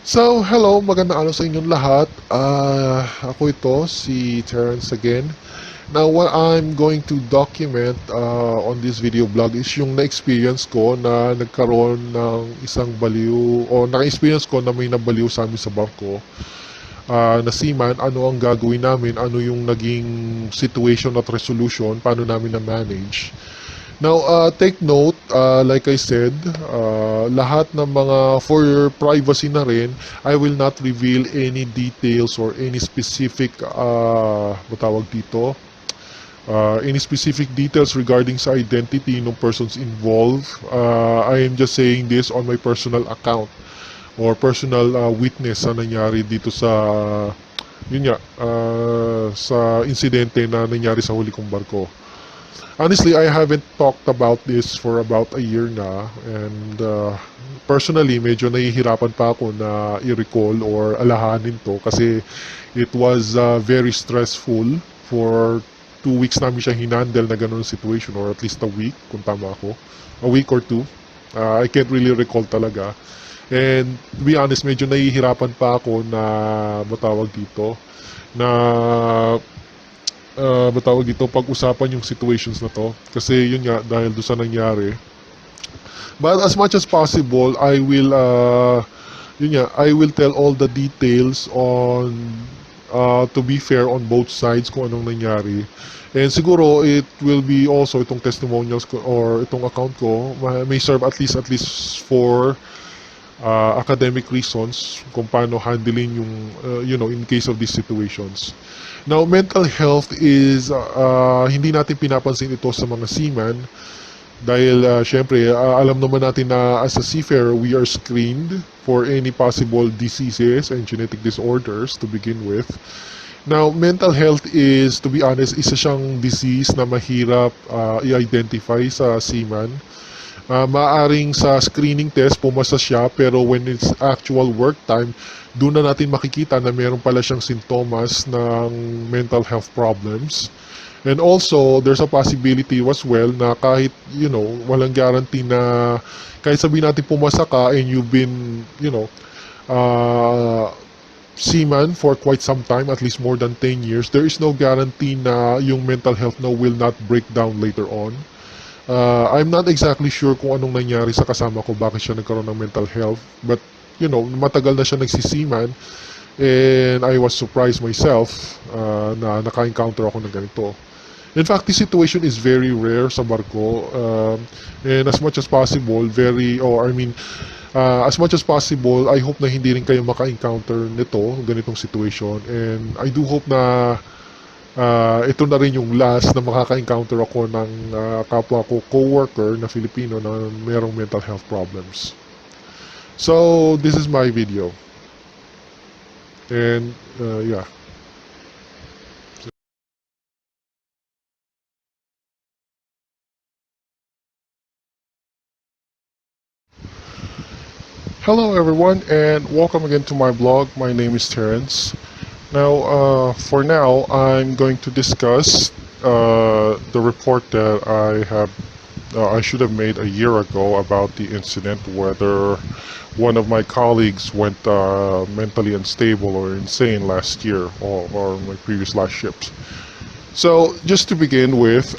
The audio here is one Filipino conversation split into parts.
So, hello, magandang araw sa inyong lahat. Ako ito, si Terrence again. Now, what I'm going to document on this video blog is yung na-experience ko na nagkaroon ng isang baliw o na-experience ko na may nabaliw sa amin sa barko na seaman, ano ang gagawin namin, ano yung naging situation at resolution, paano namin na-manage. Now, take note, like I said, lahat ng mga for your privacy na rin, I will not reveal any details or any specific, matawag dito, any specific details regarding sa identity ng persons involved. I am just saying this on my personal account or personal witness sa nangyari dito sa, yun nga, sa insidente na nangyari sa huli kong barko. Honestly, I haven't talked about this for about a year na, and personally, medyo nahihirapan pa ako na i-recall or alahanin to kasi it was very stressful. For 2 weeks namin siya hinandle na ganun situation, or at least a week kung tama ako, a week or two. I can't really recall talaga, and to be honest, medyo nahihirapan pa ako na matawag dito na pag-usapan yung situations na to kasi yun nga, dahil doon sa nangyari. But as much as possible, I will tell all the details on, to be fair on both sides kung anong nangyari. And siguro it will be also itong testimonials ko or itong account ko may serve at least for academic reasons kung paano handling yung in case of these situations. Now, mental health is hindi natin pinapansin ito sa mga seaman dahil syempre alam naman natin na as a seafarer we are screened for any possible diseases and genetic disorders to begin with. Now, mental health is, to be honest, isa siyang disease na mahirap i-identify sa seaman. Maaring sa screening test pumasa siya, pero when it's actual work time, doon na natin makikita na meron pala siyang sintomas ng mental health problems. And also, there's a possibility as well na kahit, walang guarantee na kahit sabihin natin pumasa ka and you've been, seaman for quite some time, at least more than 10 years, there is no guarantee na yung mental health will not break down later on. I'm not exactly sure kung anong nangyari sa kasama ko, bakit siya nagkaroon ng mental health. But, matagal na siya nagsisiman, and I was surprised myself na naka-encounter ako ng ganito. In fact, this situation is very rare sa barko, and as much as possible, as much as possible, I hope na hindi rin kayo maka-encounter nito, ganitong situation. And I do hope na ito na rin yung last na makaka-encounter ako ng kapwa ko co-worker na Filipino na merong mental health problems. So, this is my video. And, yeah. Hello everyone, and welcome again to my blog. My name is Terrence. Now, for now, I'm going to discuss the report that I should have made a year ago about the incident, whether one of my colleagues went mentally unstable or insane last year, or my previous last ships. So, just to begin with,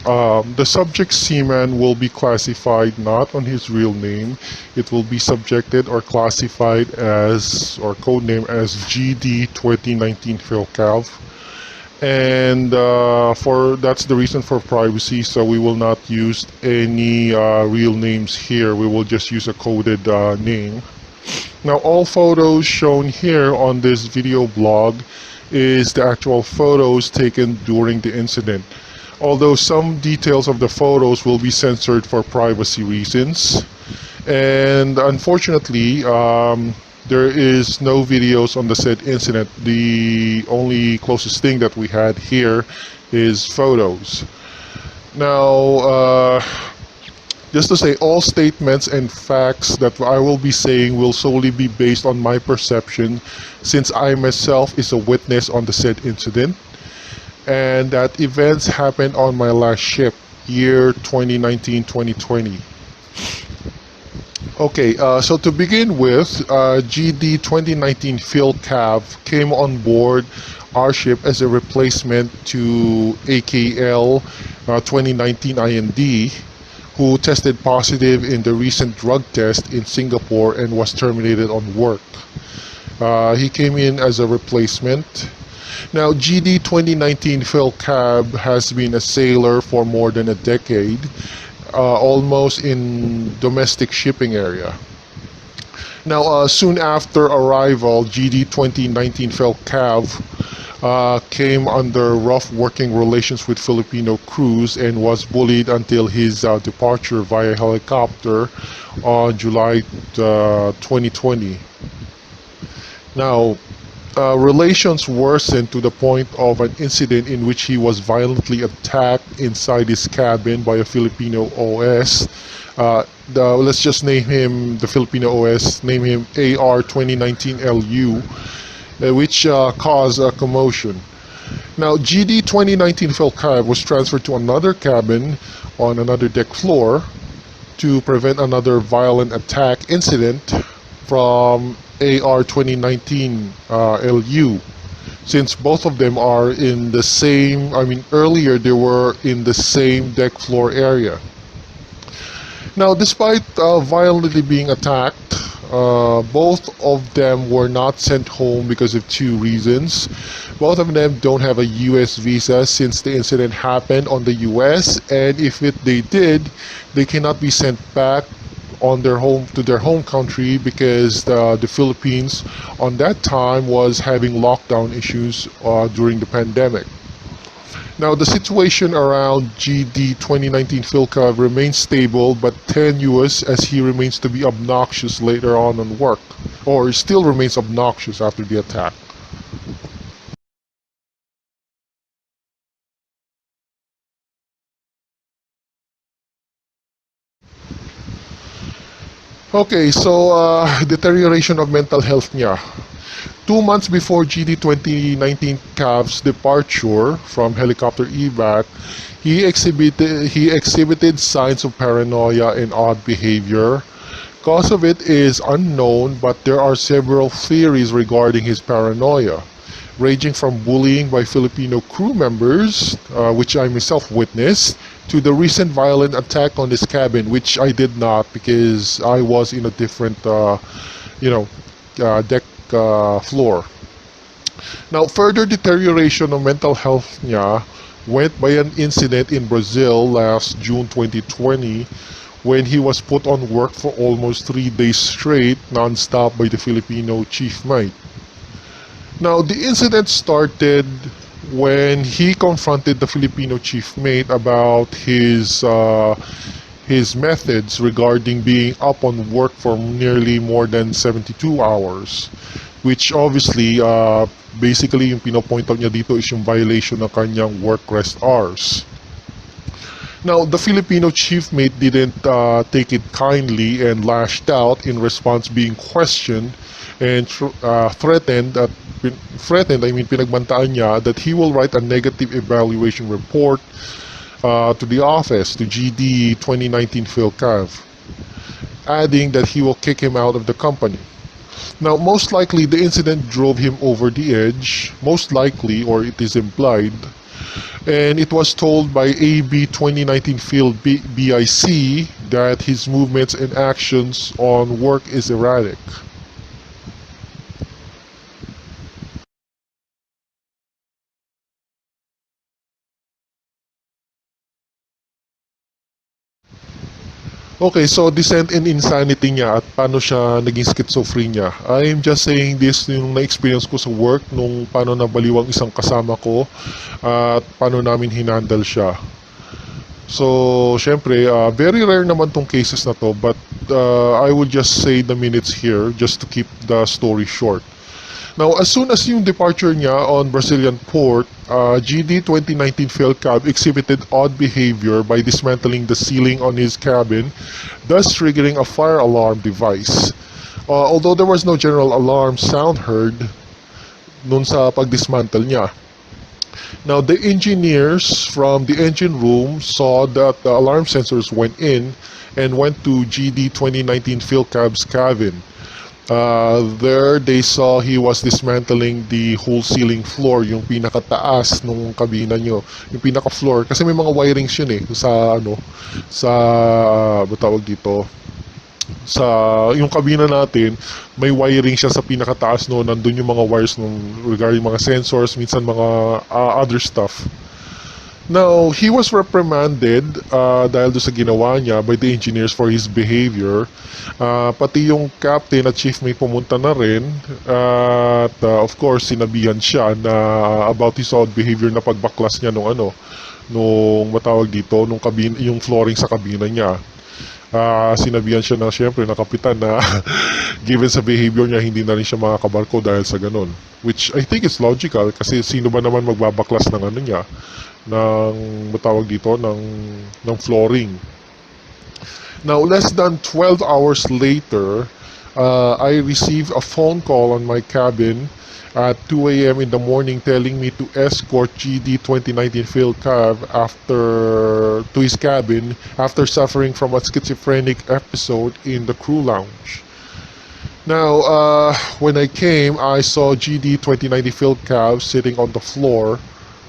the subject seaman will be classified not on his real name. It will be subjected or classified as, or codename as GD 2019 PhilCalv. And that's the reason for privacy, so we will not use any real names here. We will just use a coded name. Now, all photos shown here on this video blog is the actual photos taken during the incident. Although some details of the photos will be censored for privacy reasons. And unfortunately, there is no videos on the said incident. The only closest thing that we had here is photos. Now, just to say, all statements and facts that I will be saying will solely be based on my perception, since I myself is a witness on the said incident, and that events happened on my last ship, year 2019-2020. Okay, so to begin with, GD 2019 Phil Cav came on board our ship as a replacement to AKL 2019 IND, who tested positive in the recent drug test in Singapore and was terminated on work. He came in as a replacement. Now, GD 2019 Phil Cab has been a sailor for more than a decade, almost in domestic shipping area. Now, soon after arrival, GD 2019 Phil Cav came under rough working relations with Filipino crews and was bullied until his departure via helicopter on July 2020. Now, relations worsened to the point of an incident in which he was violently attacked inside his cabin by a Filipino OS. Let's just name him the Filipino OS, name him AR 2019 LU, which caused a commotion. Now, GD 2019 Philcab was transferred to another cabin on another deck floor to prevent another violent attack incident from AR 2019 LU, since both of them are in the same, earlier they were in the same deck floor area. Now, despite violently being attacked, both of them were not sent home because of two reasons. Both of them don't have a US visa since the incident happened on the US, and if they did, they cannot be sent back on their home to their home country because the Philippines on that time was having lockdown issues during the pandemic. Now, the situation around GD 2019 Philcov remains stable but tenuous as he remains to be obnoxious later on work, or still remains obnoxious after the attack. Okay, so deterioration of mental health niya. 2 months before GD 2019 Cav's departure from helicopter evac, he exhibited signs of paranoia and odd behavior. Cause of it is unknown, but there are several theories regarding his paranoia, ranging from bullying by Filipino crew members, which I myself witnessed, to the recent violent attack on his cabin, which I did not because I was in a different, deck floor. Now, further deterioration of mental health niya went by an incident in Brazil last June 2020 when he was put on work for almost 3 days straight, non-stop by the Filipino chief mate. Now, the incident started when he confronted the Filipino chief mate about his methods regarding being up on work for nearly more than 72 hours, which obviously basically yung pinopoint out niya dito is yung violation ng kanyang work rest hours. Now, the Filipino chief mate didn't take it kindly and lashed out in response, being questioned and pinagbantaan niya that he will write a negative evaluation report to the office, to GD 2019 Philcav, adding that he will kick him out of the company. Now, most likely the incident drove him over the edge, most likely, or it is implied, and it was told by AB 2019 Field BIC that his movements and actions on work is erratic. Okay, so descent in insanity niya at paano siya naging schizophrenia. I'm just saying this yung na-experience ko sa work nung paano nabaliw ang isang kasama ko at paano namin hinandle siya. So, syempre, very rare naman tong cases na to, but I will just say the minutes here just to keep the story short. Now, as soon as yung departure niya on Brazilian port, GD 2019 Philcab exhibited odd behavior by dismantling the ceiling on his cabin, thus triggering a fire alarm device. Although there was no general alarm sound heard nun sa pagdismantle niya. Now, the engineers from the engine room saw that the alarm sensors went in and went to GD 2019 PhilCab's cabin. There, they saw he was dismantling the whole ceiling floor, yung pinakataas nung kabina nyo, yung pinaka-floor. Kasi may mga wirings yun eh, sa ano, sa, ba tawag dito, sa yung kabina natin, may wiring siya sa pinakataas no, nandun yung mga wires nung regarding mga sensors, minsan mga other stuff. Now, he was reprimanded dahil doon sa ginawa niya by the engineers for his behavior. Pati yung captain at chief mate pumunta na rin. At of course, sinabihan siya na about his odd behavior na pagbaklas niya nung ano, nung matawag dito, nung yung flooring sa kabina niya. Sinabihan siya na syempre na kapitan na given sa behavior niya hindi na rin siya makakabarko dahil sa ganun, which I think is logical kasi sino ba naman magbabaklas ng ano niya ng matawag dito ng flooring. Now less than 12 hours later, I received a phone call on my cabin at 2 a.m. in the morning telling me to escort GD 2019 PhilCab to his cabin after suffering from a schizophrenic episode in the crew lounge. Now, when I came, I saw GD 2090 PhilCab sitting on the floor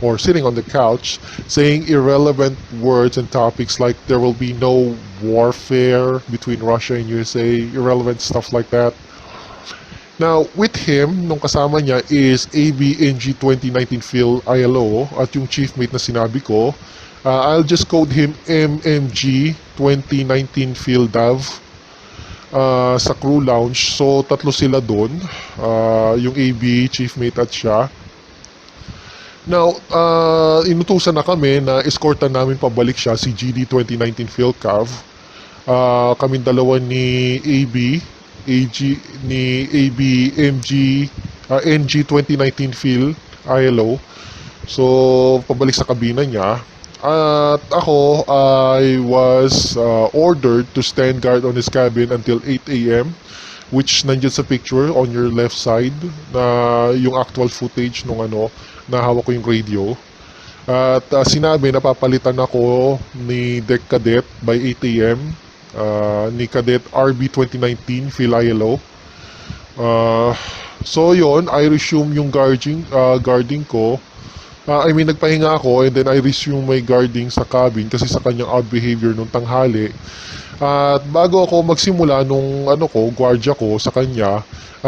or sitting on the couch saying irrelevant words and topics like there will be no warfare between Russia and USA, irrelevant stuff like that. Now, with him, nung kasama niya is ABNG 2019 Phil ILO at yung chief mate na sinabi ko. I'll just code him MMG 2019 Phil Dav sa crew lounge. So, tatlo sila doon. Yung AB, chief mate at siya. Now, inutusan na kami na escortan namin pabalik siya si GD 2019 Phil Cav. Kaming dalawa ni AB, MG, NG 2019 Phil, ILO. So, pabalik sa kabina niya. At ako, I was ordered to stand guard on his cabin until 8 a.m. which nandiyan sa picture on your left side na yung actual footage nung ano, na hawak ko yung radio. At sinabi na papalitan ako ni Deck Cadet by 8 a.m. Ni Cadet RB 2019 Phil ILO. So yon, I resume yung guarding ko. Nagpahinga ako and then I resume my guarding sa cabin kasi sa kanyang odd behavior nung tanghali. At bago ako magsimula nung gwardiya ko sa kanya,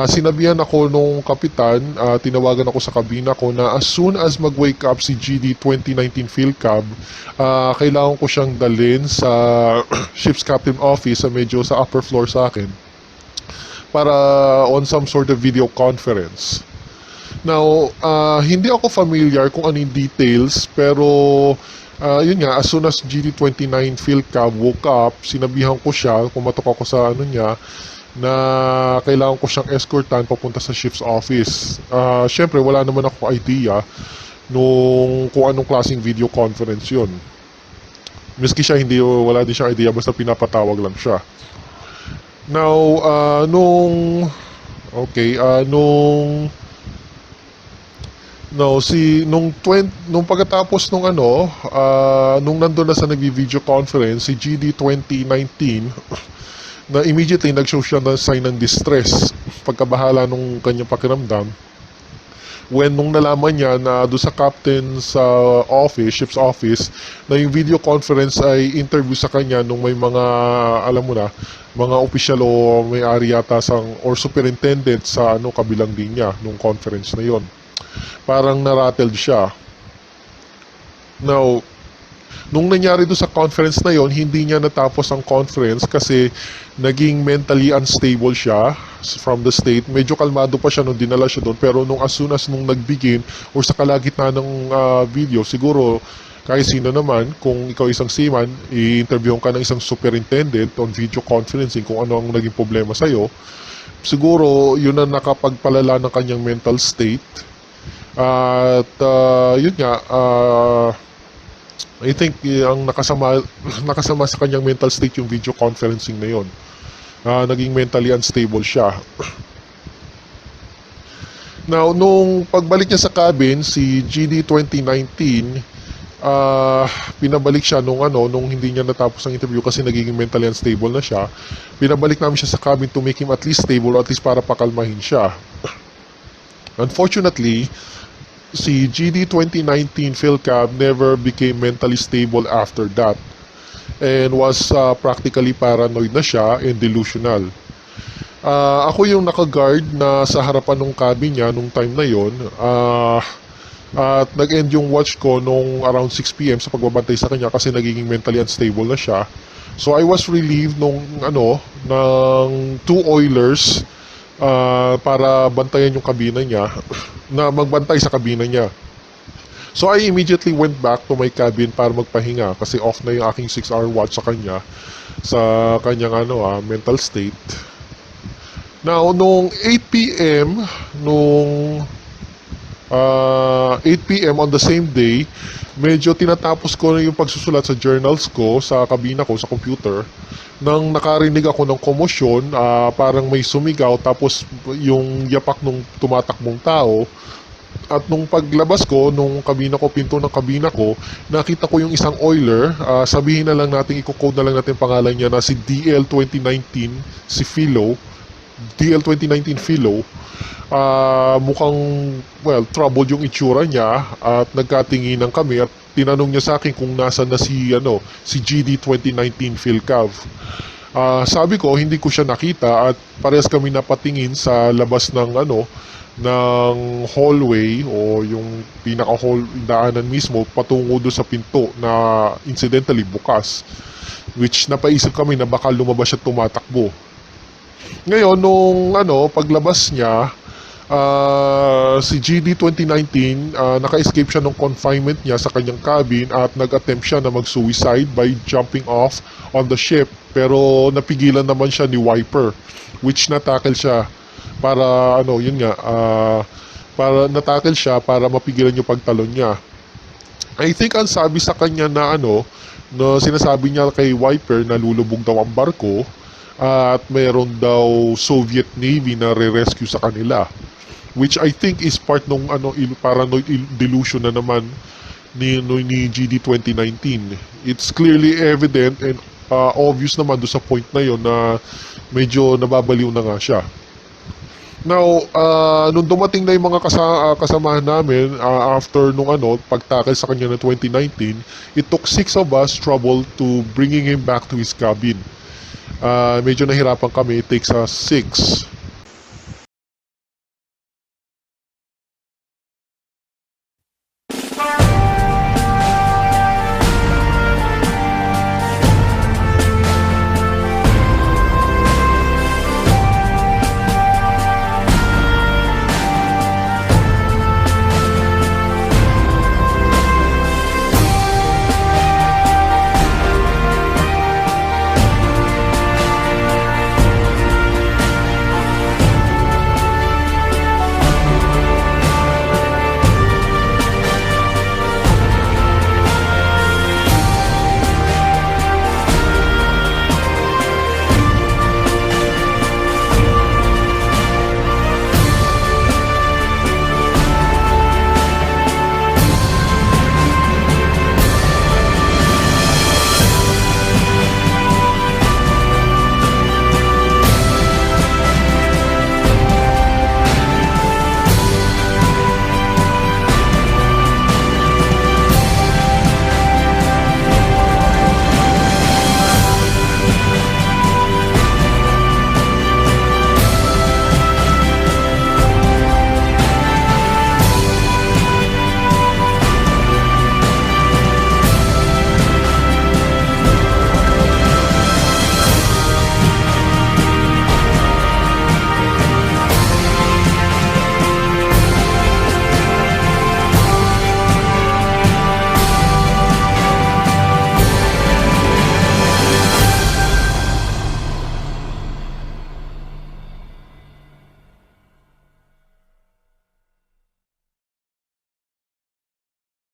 sinabihan ako nung kapitan, tinawagan ako sa kabina ko na as soon as mag-wake up si GD 2019 PhilCab, kailangan ko siyang dalhin sa ship's captain office sa medyo sa upper floor sa akin para on some sort of video conference. Now, hindi ako familiar kung ano yung details, pero yun nga, as soon as GD29 PhilCab woke up, sinabihan ko siya, pumatok ako sa niya, na kailangan ko siyang escortan papunta sa ship's office. Siyempre, wala naman ako idea kung anong klaseng video conference yun. Miski siya, wala din siya idea, basta pinapatawag lang siya. Now, nung pagkatapos nung nandun na sa nagvi-video conference si GD 2019 na immediately nag-show siya ng sign ng distress pagkabahala nung kanyang pakiramdam nung nalaman niya na doon sa captain sa ship's office, na yung video conference ay interview sa kanya nung may mga, alam mo na, mga opisyal o may-ari yata or superintendent sa kabilang linya nung conference na yon. Parang narattled siya. Now, nung nangyari doon sa conference na yon, hindi niya natapos ang conference kasi naging mentally unstable siya from the state. Medyo kalmado pa siya nung dinala siya doon, pero as soon as nagbigin or sa kalagitnaan ng video, siguro kahit sino naman, kung ikaw isang seaman, i-interviewin ka ng isang superintendent on video conferencing kung ano ang naging problema sa'yo, siguro yun ang nakapagpalala ng kanyang mental state. At yun nga, I think ang nakasama sa kanyang mental state yung video conferencing na yon. Naging mentally unstable siya. Now, nung pagbalik niya sa cabin, si GD 2019, ah pinabalik siya nung hindi niya natapos ang interview kasi nagiging mentally unstable na siya. Pinabalik namin siya sa cabin to make him at least stable or at least para pakalmahin siya. Unfortunately, si GD 2019 PhilCab never became mentally stable after that and was practically paranoid na siya and delusional. Ako yung naka-guard na sa harapan ng cabin niya nung time na yon. At nag-end yung watch ko nung around 6 p.m. sa pagbabantay sa kanya kasi nagiging mentally unstable na siya. So I was relieved ng two oilers para bantayan yung kabina niya na magbantay sa kabina niya. So I immediately went back to my cabin para magpahinga kasi off na yung aking 6-hour watch sa kanya sa kanyang mental state. Now, nung 8 p.m. nung 8 p.m. on the same day, medyo tinatapos ko na yung pagsusulat sa journals ko sa kabina ko sa computer nang nakarinig ako ng komosyon, parang may sumigaw tapos yung yapak nung tumatakbong tao. At nung paglabas ko nung kabina ko, pinto ng kabina ko, nakita ko yung isang oiler. Sabihin na lang natin, i-code na lang natin pangalan niya na si DL 2019, si Philo. DL 2019 Philo. Mukhang troubled yung itsura niya at nagkatinginan kami at tinanong niya sa akin kung nasan na si GD 2019 PhilCav. Sabi ko hindi ko siya nakita at parehas kami napatingin sa labas ng hallway o yung pinaka-hall daanan mismo patungo do sa pinto na incidentally bukas, which napaisip kami na baka lumabas siya tumatakbo. Ngayon, nung paglabas niya, si GD 2019, naka-escape siya ng confinement niya sa kanyang cabin at nag-attempt siya na mag-suicide by jumping off on the ship. Pero napigilan naman siya ni Wiper, which na-tackle siya para para na-tackle siya para mapigilan yung pagtalon niya. I think ang sabi sa kanya na sinasabi niya kay Wiper na lulubog daw ang barko at mayroon daw Soviet Navy na re-rescue sa kanila, which I think is part ng paranoid delusion na naman ni GD 2019. It's clearly evident and obvious naman do sa point na yon na medyo nababaliw na nga siya. Now, nung dumating na yung mga kasamahan namin after nung pagtackle sa kanya ng 2019, it took 6 of us trouble to bringing him back to his cabin. Medyo nahirapan kami. It takes us 6.